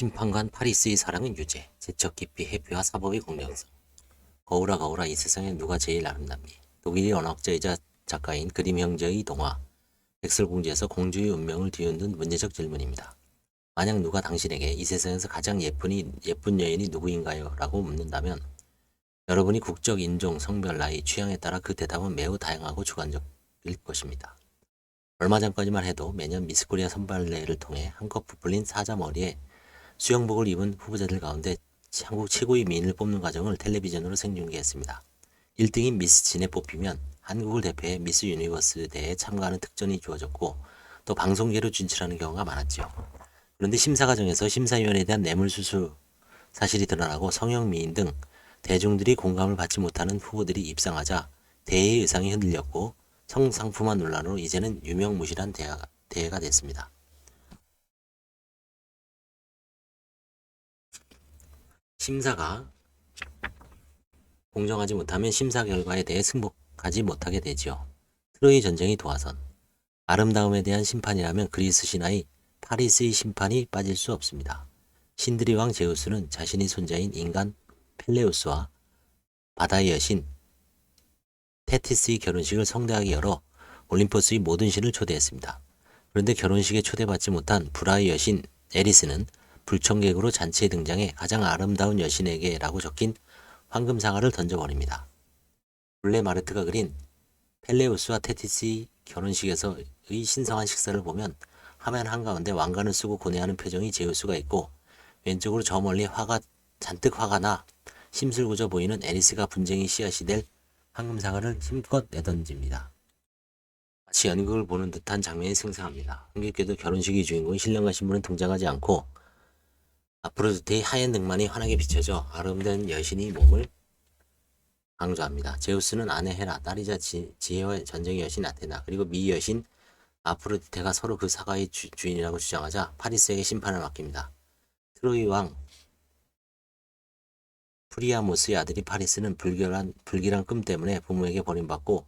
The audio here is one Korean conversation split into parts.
심판관 파리스의 사랑은 유죄, 제적 깊이 해피와 사법의 공정성. 거울아 거울아 이 세상에 누가 제일 아름답니? 독일의 언어학자이자 작가인 그림 형제의 동화 백설공주에서 공주의 운명을 뒤흔든 문제적 질문입니다. 만약 누가 당신에게 이 세상에서 가장 예쁜 여인이 누구인가요? 라고 묻는다면 여러분이 국적, 인종, 성별, 나이, 취향에 따라 그 대답은 매우 다양하고 주관적일 것입니다. 얼마 전까지만 해도 매년 미스코리아 선발대회를 통해 한껏 부풀린 사자머리에 수영복을 입은 후보자들 가운데 한국 최고의 미인을 뽑는 과정을 텔레비전으로 생중계했습니다. 1등인 미스 진에 뽑히면 한국을 대표해 미스 유니버스 대회에 참가하는 특전이 주어졌고 또 방송계로 진출하는 경우가 많았죠. 그런데 심사 과정에서 심사위원에 대한 뇌물수수 사실이 드러나고 성형미인 등 대중들이 공감을 받지 못하는 후보들이 입상하자 대회의 의상이 흔들렸고 성상품화 논란으로 이제는 유명무실한 대회가 됐습니다. 심사가 공정하지 못하면 심사 결과에 대해 승복하지 못하게 되지요. 트로이 전쟁의 도화선. 아름다움에 대한 심판이라면 그리스 신화의 파리스의 심판이 빠질 수 없습니다. 신들의 왕 제우스는 자신의 손자인 인간 펠레우스와 바다의 여신 테티스의 결혼식을 성대하게 열어 올림포스의 모든 신을 초대했습니다. 그런데 결혼식에 초대받지 못한 불화의 여신 에리스는 불청객으로 잔치에 등장해 가장 아름다운 여신에게 라고 적힌 황금사과를 던져버립니다. 블레 마르트가 그린 펠레우스와 테티스의 결혼식에서의 신성한 식사를 보면 화면 한가운데 왕관을 쓰고 고뇌하는 표정이 제우스가 있고 왼쪽으로 저 멀리 잔뜩 화가 나 심술궂어 보이는 에리스가 분쟁의 씨앗이 될 황금사과를 힘껏 내던집니다. 마치 연극을 보는 듯한 장면이 생생합니다. 흥겹게도 결혼식의 주인공인 신랑과 신부는 등장하지 않고 아프로디테의 하얀 등만이 환하게 비춰져 아름다운 여신의 몸을 강조합니다. 제우스는 아내 헤라, 딸이자 지혜와 전쟁의 여신 아테나, 그리고 미 여신 아프로디테가 서로 그 사과의 주인이라고 주장하자 파리스에게 심판을 맡깁니다. 트로이 왕 프리아모스의 아들이 파리스는 불길한 끔 때문에 부모에게 버림받고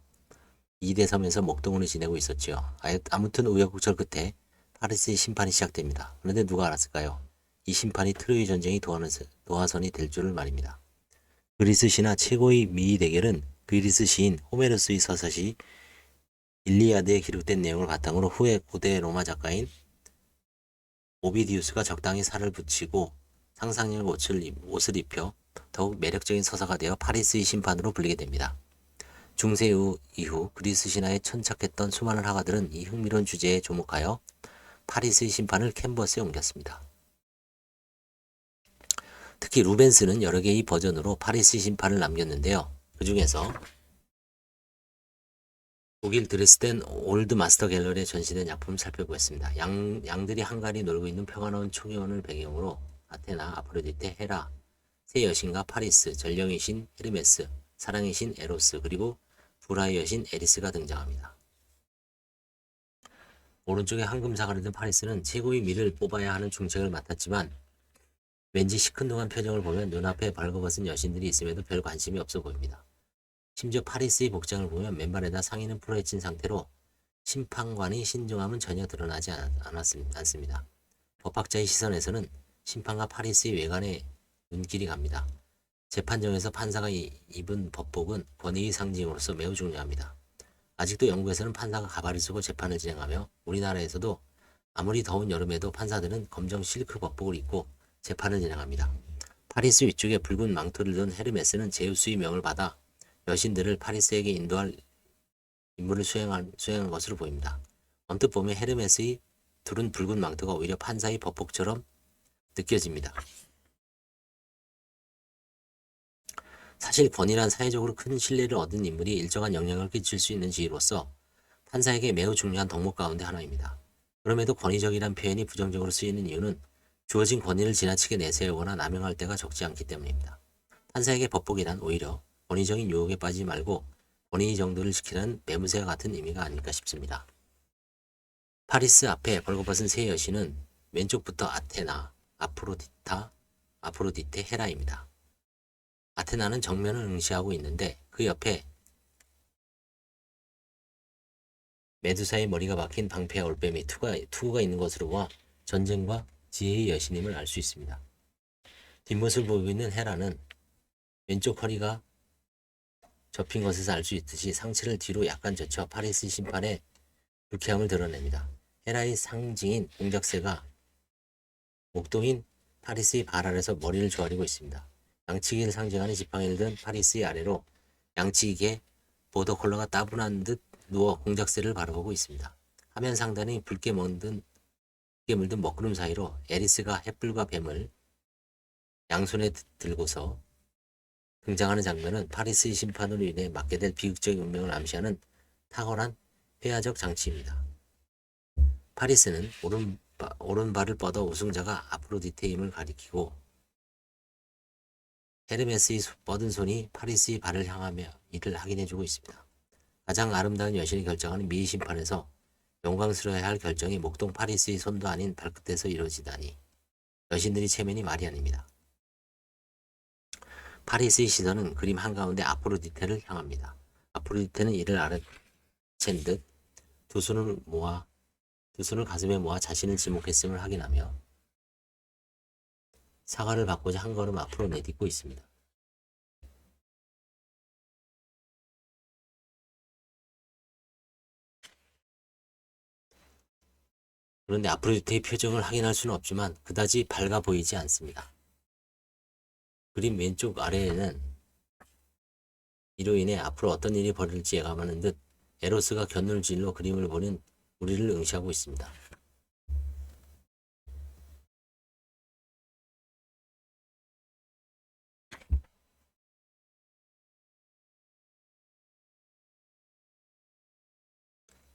이대섬에서 목동으로 지내고 있었지요. 아무튼 우여곡절 끝에 파리스의 심판이 시작됩니다. 그런데 누가 알았을까요? 이 심판이 트로이 전쟁의 도화선이 될 줄을 말입니다. 그리스 신화 최고의 미의 대결은 그리스 시인 호메로스의 서사시 일리아드에 기록된 내용을 바탕으로 후에 고대 로마 작가인 오비디우스가 적당히 살을 붙이고 상상력 옷을 입혀 더욱 매력적인 서사가 되어 파리스의 심판으로 불리게 됩니다. 중세 이후 그리스 신화에 천착했던 수많은 화가들은 이 흥미로운 주제에 조목하여 파리스의 심판을 캔버스에 옮겼습니다. 특히 루벤스는 여러 개의 버전으로 파리스의 심판을 남겼는데요. 그 중에서 독일 드레스덴 올드 마스터 갤러리에 전시된 작품을 살펴보겠습니다. 양들이 한가리 놀고 있는 평화로운 초기원을 배경으로 아테나, 아프로디테, 헤라, 새 여신과 파리스, 전령의 신 헤르메스, 사랑의 신 에로스, 그리고 불화의 여신 에리스가 등장합니다. 오른쪽에 황금사과를 든 파리스는 최고의 미를 뽑아야 하는 중책을 맡았지만 왠지 시큰둥한 표정을 보면 눈앞에 벌거벗은 여신들이 있음에도 별 관심이 없어 보입니다. 심지어 파리스의 복장을 보면 맨발에다 상의는 풀어헤친 상태로 심판관의 신중함은 전혀 드러나지 않습니다. 법학자의 시선에서는 심판과 파리스의 외관에 눈길이 갑니다. 재판정에서 판사가 입은 법복은 권위의 상징으로서 매우 중요합니다. 아직도 영국에서는 판사가 가발을 쓰고 재판을 진행하며 우리나라에서도 아무리 더운 여름에도 판사들은 검정 실크 법복을 입고 재판을 진행합니다. 파리스 위쪽에 붉은 망토를 든 헤르메스는 제우스의 명을 받아 여신들을 파리스에게 인도할 임무를 수행한 것으로 보입니다. 언뜻 보면 헤르메스의 두른 붉은 망토가 오히려 판사의 법복처럼 느껴집니다. 사실 권위란 사회적으로 큰 신뢰를 얻은 인물이 일정한 영향을 끼칠 수 있는 지위로서 판사에게 매우 중요한 덕목 가운데 하나입니다. 그럼에도 권위적이란 표현이 부정적으로 쓰이는 이유는 주어진 권위를 지나치게 내세우거나 남용할 때가 적지 않기 때문입니다. 판사에게 법복이란 오히려 권위적인 유혹에 빠지지 말고 권위 정도를 지키는 매무새와 같은 의미가 아닐까 싶습니다. 파리스 앞에 벌거벗은 세 여신은 왼쪽부터 아테나, 아프로디테, 헤라입니다. 아테나는 정면을 응시하고 있는데 그 옆에 메두사의 머리가 박힌 방패 올빼미 투구가 있는 것으로 보아 전쟁과 지혜의 여신임을 알 수 있습니다. 뒷모습을 보이고 있는 헤라는 왼쪽 허리가 접힌 것에서 알 수 있듯이 상체를 뒤로 약간 젖혀 파리스 심판의 불쾌함을 드러냅니다. 헤라의 상징인 공작새가 목동인 파리스의 발 아래서 머리를 조아리고 있습니다. 양치기를 상징하는 지팡이를 든 파리스의 아래로 양치기에 보더 컬러가 따분한 듯 누워 공작새를 바라보고 있습니다. 화면 상단의 붉게 물든 먹구름 사이로 에리스가 햇불과 뱀을 양손에 들고서 등장하는 장면은 파리스의 심판으로 인해 맞게 될 비극적인 운명을 암시하는 탁월한 회화적 장치입니다. 파리스는 오른발을 뻗어 우승자가 아프로디테임을 가리키고 헤르메스의 뻗은 손이 파리스의 발을 향하며 이를 확인해주고 있습니다. 가장 아름다운 여신이 결정하는 미의 심판에서 영광스러워야 할 결정이 목동 파리스의 손도 아닌 발끝에서 이루어지다니 여신들이 체면이 말이 아닙니다. 파리스의 시선은 그림 한가운데 아프로디테를 향합니다. 아프로디테는 이를 알아챈 듯 두 손을 가슴에 모아 자신을 지목했음을 확인하며 사과를 받고자 한 걸음 앞으로 내딛고 있습니다. 그런데 아프로디테의 표정을 확인할 수는 없지만 그다지 밝아 보이지 않습니다. 그림 왼쪽 아래에는 이로 인해 앞으로 어떤 일이 벌어질지 예감하는 듯 에로스가 곁눈질로 그림을 보는 우리를 응시하고 있습니다.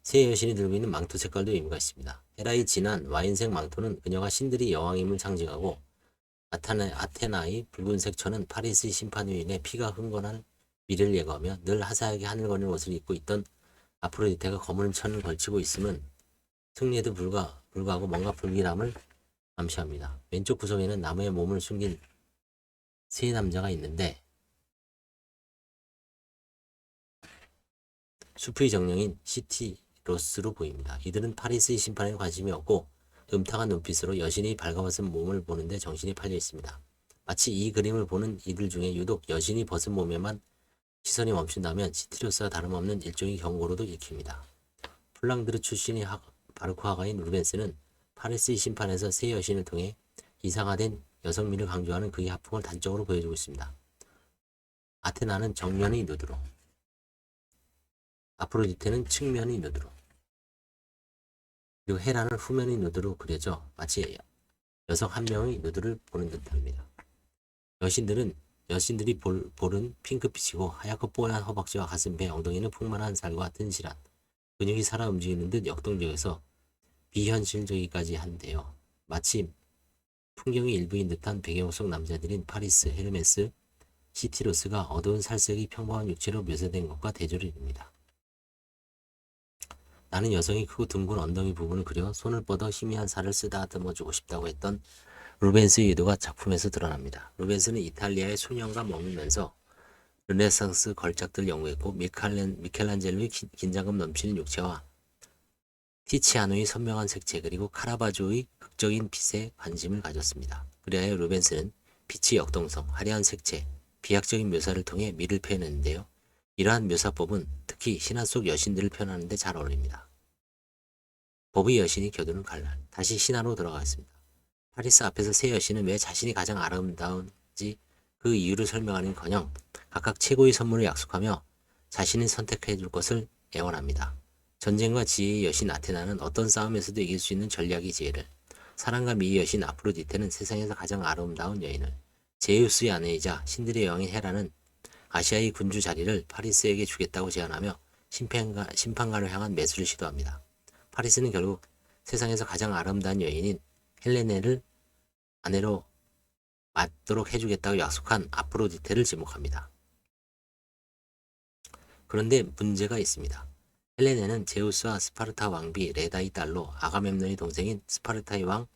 새 여신이 들고 있는 망토 색깔도 의미가 있습니다. 헤라의 진한 와인색 망토는 그녀가 신들이 여왕임을 상징하고 아테나의 붉은색 천은 파리스의 심판으로 인해 피가 흥건한 미래를 예고하며 늘 화사하게 하늘거리는 옷을 입고 있던 아프로디테가 검은 천을 걸치고 있음은 승리에도 불구하고 뭔가 불길함을 암시합니다. 왼쪽 구석에는 나무에 몸을 숨긴 세 남자가 있는데 숲의 정령인 시티로스로 보입니다. 이들은 파리스의 심판에 관심이 없고 음탕한 눈빛으로 여신이 발가벗은 몸을 보는데 정신이 팔려 있습니다. 마치 이 그림을 보는 이들 중에 유독 여신이 벗은 몸에만 시선이 멈춘다면 시티로스와 다름없는 일종의 경고로도 읽힙니다. 플랑드르 출신의 바르코 화가인 루벤스는 파리스의 심판에서 새 여신을 통해 이상화된 여성미를 강조하는 그의 화풍을 단적으로 보여주고 있습니다. 아테나는 정면의 누드로, 아프로디테는 측면의 누드로, 그리고 헤라는 후면의 누드로 그려져 마치 여성 한 명의 누드를 보는 듯합니다. 여신들이 볼은 핑크빛이고 하얗고 뽀얀 허벅지와 가슴배, 엉덩이는 풍만한 살과 튼실한 근육이 살아 움직이는 듯 역동적에서 비현실적이까지 한데요. 마치 풍경의 일부인 듯한 배경 속 남자들인 파리스, 헤르메스, 시티로스가 어두운 살색의 평범한 육체로 묘사된 것과 대조를 이룹니다. 나는 여성이 크고 둥근 엉덩이 부분을 그려 손을 뻗어 희미한 살을 쓰다듬어주고 싶다고 했던 루벤스의 의도가 작품에서 드러납니다. 루벤스는 이탈리아의 소년과 머물면서 르네상스 걸작들을 연구했고 미켈란젤로의 긴장감 넘치는 육체와 티치아노의 선명한 색채 그리고 카라바조의 극적인 빛에 관심을 가졌습니다. 그리하여 루벤스는 빛의 역동성, 화려한 색채, 비약적인 묘사를 통해 미를 표현했는데요. 이러한 묘사법은 특히 신화 속 여신들을 표현하는 데 잘 어울립니다. 법의 여신이 겨두는 칼날. 다시 신화로 돌아가겠습니다. 파리스 앞에서 세 여신은 왜 자신이 가장 아름다운지 그 이유를 설명하는커녕 각각 최고의 선물을 약속하며 자신이 선택해 줄 것을 애원합니다. 전쟁과 지혜의 여신 아테나는 어떤 싸움에서도 이길 수 있는 전략의 지혜를, 사랑과 미의 여신 아프로디테는 세상에서 가장 아름다운 여인을, 제우스의 아내이자 신들의 여왕인 헤라는 아시아의 군주 자리를 파리스에게 주겠다고 제안하며 심판관을 향한 매수를 시도합니다. 파리스는 결국 세상에서 가장 아름다운 여인인 헬레네를 아내로 맞도록 해주겠다고 약속한 아프로디테를 지목합니다. 그런데 문제가 있습니다. 헬레네는 제우스와 스파르타 왕비 레다의 딸로 아가멤논의 동생인 스파르타의 왕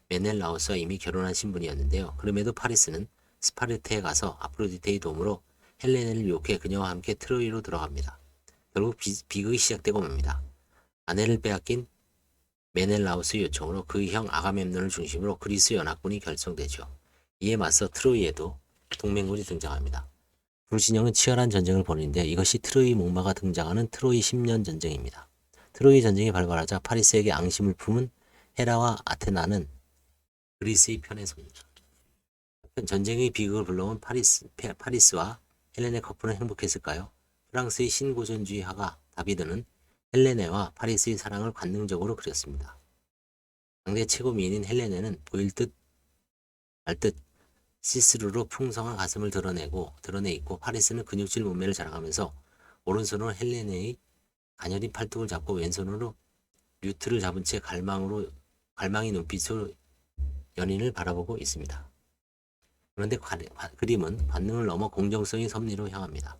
메넬라오스와 이미 결혼한 신분이었는데요. 그럼에도 파리스는 스파르타에 가서 아프로디테의 도움으로 헬레네를 유혹해 그녀와 함께 트로이로 들어갑니다. 결국 비극이 시작되고 맙니다. 아내를 빼앗긴 메넬라우스의 요청으로 그 형 아가멤논을 중심으로 그리스 연합군이 결성되죠. 이에 맞서 트로이에도 동맹군이 등장합니다. 두 진영은 치열한 전쟁을 벌이는데 이것이 트로이 목마가 등장하는 트로이 10년 전쟁입니다. 트로이 전쟁이 발발하자 파리스에게 앙심을 품은 헤라와 아테나는 그리스의 편에 섭니다. 전쟁의 비극을 불러온 파리스와 헬레네 커플은 행복했을까요? 프랑스의 신고전주의화가 다비드는 헬레네와 파리스의 사랑을 관능적으로 그렸습니다. 당대 최고 미인인 헬레네는 보일 듯 말 듯 시스루로 풍성한 가슴을 드러내 있고 파리스는 근육질 몸매를 자랑하면서 오른손으로 헬레네의 가녀린 팔뚝을 잡고 왼손으로 류트를 잡은 채 갈망의 눈빛으로 연인을 바라보고 있습니다. 그런데 그림은 관능을 넘어 공정성의 섭리로 향합니다.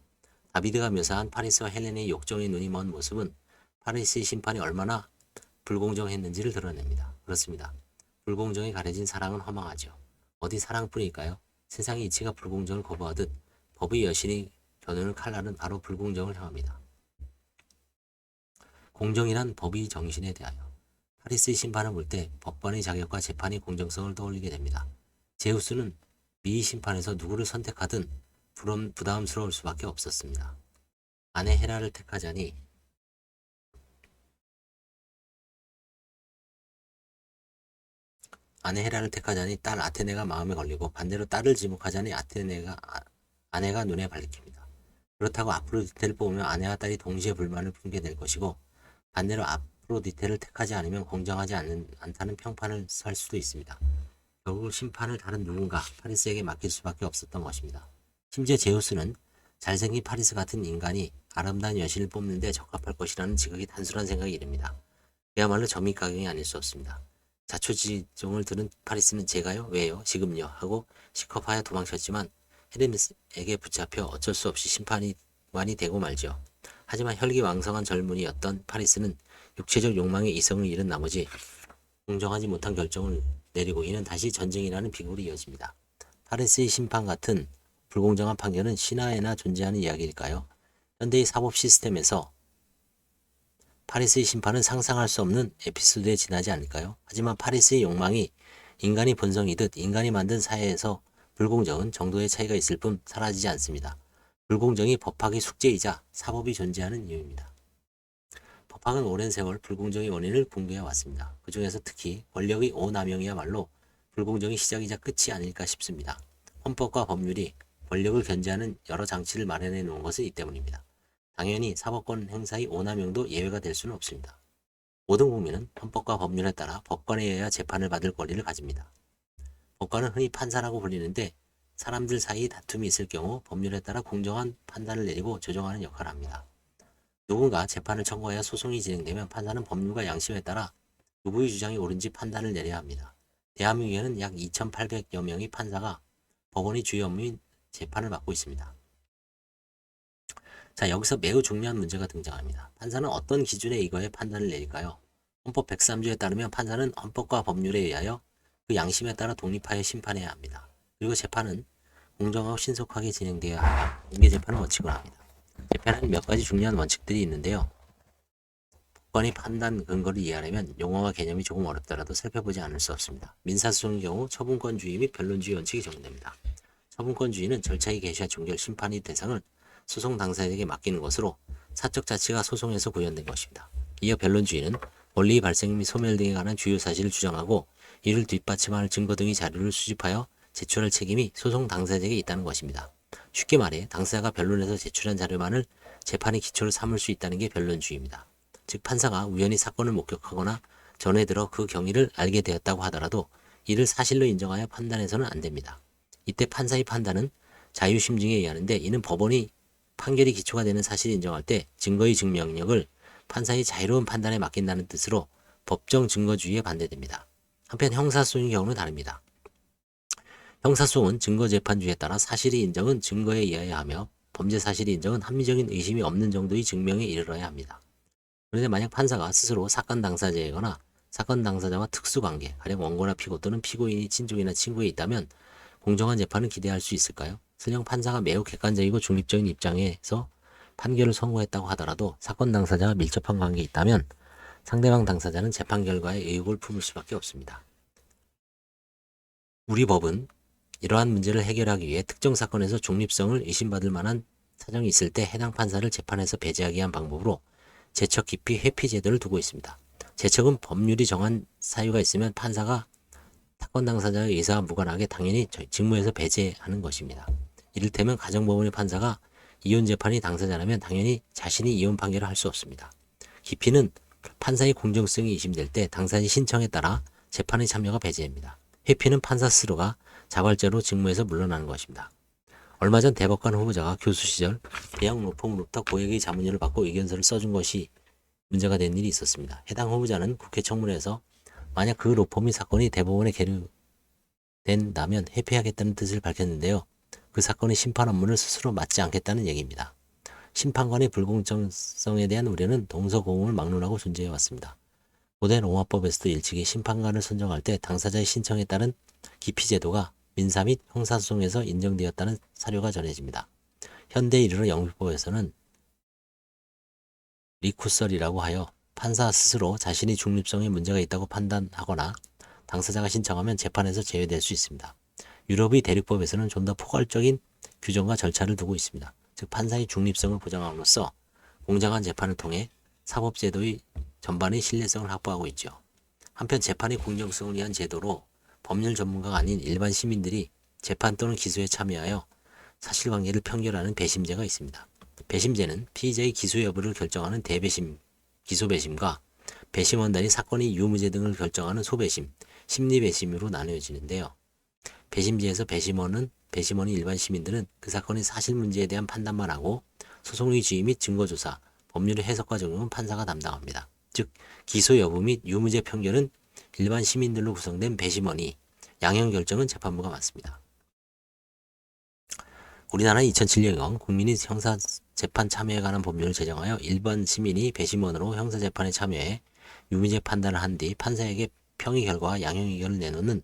다비드가 묘사한 파리스와 헬레네의 욕정의 눈이 먼 모습은 파리스의 심판이 얼마나 불공정했는지를 드러냅니다. 그렇습니다. 불공정에 가려진 사랑은 허망하죠. 어디 사랑뿐일까요? 세상의 이치가 불공정을 거부하듯 법의 여신이 겨누는 칼날은 바로 불공정을 향합니다. 공정이란 법의 정신에 대하여 파리스의 심판을 볼 때 법관의 자격과 재판의 공정성을 떠올리게 됩니다. 제우스는 미의 심판에서 누구를 선택하든 부담스러울 수밖에 없었습니다. 아내 헤라를 택하자니 딸 아테네가 마음에 걸리고 반대로 딸을 지목하자니 아내가 눈에 밝힙니다. 그렇다고 아프로디테를 뽑으면 아내와 딸이 동시에 불만을 품게 될 것이고 반대로 아프로디테를 택하지 않으면 공정하지 않다는 평판을 살 수도 있습니다. 결국 심판을 다른 누군가 파리스에게 맡길 수밖에 없었던 것입니다. 심지어 제우스는 잘생긴 파리스 같은 인간이 아름다운 여신을 뽑는데 적합할 것이라는 지극히 단순한 생각이 이릅니다. 그야말로 점입가경이 아닐 수 없습니다. 자초지종을 들은 파리스는 제가요? 왜요? 지금요? 하고 시겁하여 도망쳤지만 헤르메스에게 붙잡혀 어쩔 수 없이 심판관이 되고 말죠. 하지만 혈기왕성한 젊은이였던 파리스는 육체적 욕망에 이성을 잃은 나머지 공정하지 못한 결정을 내리고 이는 다시 전쟁이라는 비극으로 이어집니다. 파리스의 심판 같은 불공정한 판결은 신화에나 존재하는 이야기일까요? 현대의 사법 시스템에서 파리스의 심판은 상상할 수 없는 에피소드에 지나지 않을까요? 하지만 파리스의 욕망이 인간의 본성이듯 인간이 만든 사회에서 불공정은 정도의 차이가 있을 뿐 사라지지 않습니다. 불공정이 법학의 숙제이자 사법이 존재하는 이유입니다. 법학은 오랜 세월 불공정의 원인을 공부해 왔습니다. 그 중에서 특히 권력의 오남용이야말로 불공정의 시작이자 끝이 아닐까 싶습니다. 헌법과 법률이 권력을 견제하는 여러 장치를 마련해 놓은 것은 이 때문입니다. 당연히 사법권 행사의 오남용도 예외가 될 수는 없습니다. 모든 국민은 헌법과 법률에 따라 법관에 의하여 재판을 받을 권리를 가집니다. 법관은 흔히 판사라고 불리는데 사람들 사이 다툼이 있을 경우 법률에 따라 공정한 판단을 내리고 조정하는 역할을 합니다. 누군가 재판을 청구하여 소송이 진행되면 판사는 법률과 양심에 따라 누구의 주장이 옳은지 판단을 내려야 합니다. 대한민국에는 약 2,800여 명의 판사가 법원의 주요 업무인 재판을 맡고 있습니다. 자, 여기서 매우 중요한 문제가 등장합니다. 판사는 어떤 기준에 의거해 판단을 내릴까요? 헌법 103조에 따르면 판사는 헌법과 법률에 의하여 그 양심에 따라 독립하여 심판해야 합니다. 그리고 재판은 공정하고 신속하게 진행되어야 하며 공개재판을 원칙으로 합니다. 재판에는 몇 가지 중요한 원칙들이 있는데요. 법관의 판단 근거를 이해하려면 용어와 개념이 조금 어렵더라도 살펴보지 않을 수 없습니다. 민사소송의 경우 처분권주의 및 변론주의 원칙이 적용됩니다. 처분권주의는 절차의 개시와 종결, 심판의 대상을 소송 당사자에게 맡기는 것으로 사적 자치가 소송에서 구현된 것입니다. 이어 변론주의는 권리의 발생 및 소멸 등에 관한 주요 사실을 주장하고 이를 뒷받침할 증거 등의 자료를 수집하여 제출할 책임이 소송 당사자에게 있다는 것입니다. 쉽게 말해 당사자가 변론에서 제출한 자료만을 재판의 기초로 삼을 수 있다는 게 변론주의입니다. 즉 판사가 우연히 사건을 목격하거나 전에 들어 그 경위를 알게 되었다고 하더라도 이를 사실로 인정하여 판단해서는 안 됩니다. 이때 판사의 판단은 자유심증에 의하는데 이는 법원이 판결이 기초가 되는 사실을 인정할 때 증거의 증명력을 판사의 자유로운 판단에 맡긴다는 뜻으로 법정 증거주의에 반대됩니다. 한편 형사소송의 경우는 다릅니다. 형사소송은 증거재판주의에 따라 사실의 인정은 증거에 의해야 하며 범죄 사실의 인정은 합리적인 의심이 없는 정도의 증명에 이르러야 합니다. 그런데 만약 판사가 스스로 사건 당사자이거나 사건 당사자와 특수관계, 가령 원고나 피고 또는 피고인이 친족이나 친구에 있다면 공정한 재판을 기대할 수 있을까요? 설령 판사가 매우 객관적이고 중립적인 입장에서 판결을 선고했다고 하더라도 사건 당사자와 밀접한 관계에 있다면 상대방 당사자는 재판 결과에 의혹을 품을 수밖에 없습니다. 우리 법은 이러한 문제를 해결하기 위해 특정 사건에서 중립성을 의심받을 만한 사정이 있을 때 해당 판사를 재판에서 배제하기 위한 방법으로 제척 기피 회피 제도를 두고 있습니다. 제척은 법률이 정한 사유가 있으면 판사가 사건 당사자의 의사와 무관하게 당연히 직무에서 배제하는 것입니다. 이를테면 가정법원의 판사가 이혼 재판이 당사자라면 당연히 자신이 이혼 판결을 할 수 없습니다. 기피는 판사의 공정성이 의심될 때 당사자의 신청에 따라 재판의 참여가 배제됩니다. 회피는 판사 스스로가 자발적으로 직무에서 물러나는 것입니다. 얼마 전 대법관 후보자가 교수 시절 대형 로펌으로부터 고액의 자문료를 받고 의견서를 써준 것이 문제가 된 일이 있었습니다. 해당 후보자는 국회 청문회에서 만약 그 로펌이 사건이 대법원에 계류된다면 회피하겠다는 뜻을 밝혔는데요. 그 사건의 심판 업무를 스스로 맡지 않겠다는 얘기입니다. 심판관의 불공정성에 대한 우려는 동서고금을 막론하고 존재해 왔습니다. 고대 로마법에서도 일찍이 심판관을 선정할 때 당사자의 신청에 따른 기피 제도가 민사 및 형사소송에서 인정되었다는 사료가 전해집니다. 현대에 이르러 영미법에서는 리쿠설이라고 하여 판사 스스로 자신이 중립성에 문제가 있다고 판단하거나 당사자가 신청하면 재판에서 제외될 수 있습니다. 유럽의 대륙법에서는 좀 더 포괄적인 규정과 절차를 두고 있습니다. 즉 판사의 중립성을 보장함으로써 공정한 재판을 통해 사법제도의 전반의 신뢰성을 확보하고 있죠. 한편 재판의 공정성을 위한 제도로 법률 전문가가 아닌 일반 시민들이 재판 또는 기소에 참여하여 사실관계를 편결하는 배심제가 있습니다. 배심제는 피의자의 기소 여부를 결정하는 대배심, 기소배심과 배심원단이 사건의 유무죄 등을 결정하는 소배심, 심리배심으로 나누어지는데요. 배심제에서 배심원이 일반 시민들은 그 사건의 사실 문제에 대한 판단만 하고 소송의 지휘 및 증거조사, 법률의 해석과 적용은 판사가 담당합니다. 즉 기소 여부 및 유무죄 편결은 일반 시민들로 구성된 배심원이, 양형 결정은 재판부가 맡습니다. 우리나라는 2007년 국민이 형사재판 참여에 관한 법률을 제정하여 일반 시민이 배심원으로 형사재판에 참여해 유무죄 판단을 한 뒤 판사에게 평의 결과와 양형 의견을 내놓는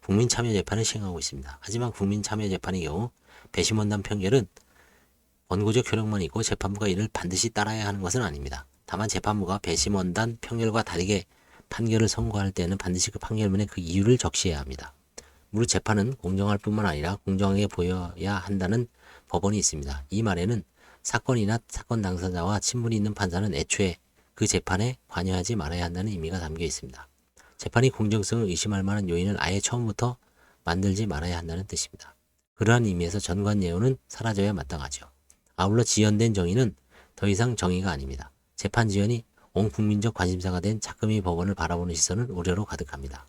국민참여재판을 시행하고 있습니다. 하지만 국민참여재판의 경우 배심원단 판결은 원고적 효력만 있고 재판부가 이를 반드시 따라야 하는 것은 아닙니다. 다만 재판부가 배심원단 판결과 다르게 판결을 선고할 때는 반드시 그 판결문에 그 이유를 적시해야 합니다. 무릇 재판은 공정할 뿐만 아니라 공정하게 보여야 한다는 법원이 있습니다. 이 말에는 사건이나 사건 당사자와 친분이 있는 판사는 애초에 그 재판에 관여하지 말아야 한다는 의미가 담겨 있습니다. 재판이 공정성을 의심할 만한 요인을 아예 처음부터 만들지 말아야 한다는 뜻입니다. 그러한 의미에서 전관예우는 사라져야 마땅하죠. 아울러 지연된 정의는 더 이상 정의가 아닙니다. 재판 지연이 온 국민적 관심사가 된 작금이 법원을 바라보는 시선은 우려로 가득합니다.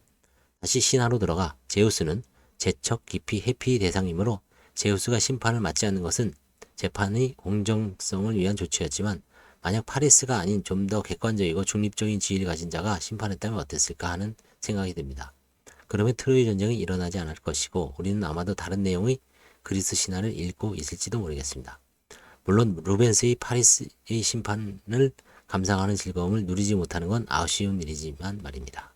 다시 신화로 들어가 제우스는 제척, 기피, 회피의 대상이므로 제우스가 심판을 맡지 않는 것은 재판의 공정성을 위한 조치였지만 만약 파리스가 아닌 좀 더 객관적이고 중립적인 지위를 가진 자가 심판했다면 어땠을까 하는 생각이 듭니다. 그러면 트로이 전쟁이 일어나지 않을 것이고 우리는 아마도 다른 내용의 그리스 신화를 읽고 있을지도 모르겠습니다. 물론 루벤스의 파리스의 심판을 감상하는 즐거움을 누리지 못하는 건 아쉬운 일이지만 말입니다.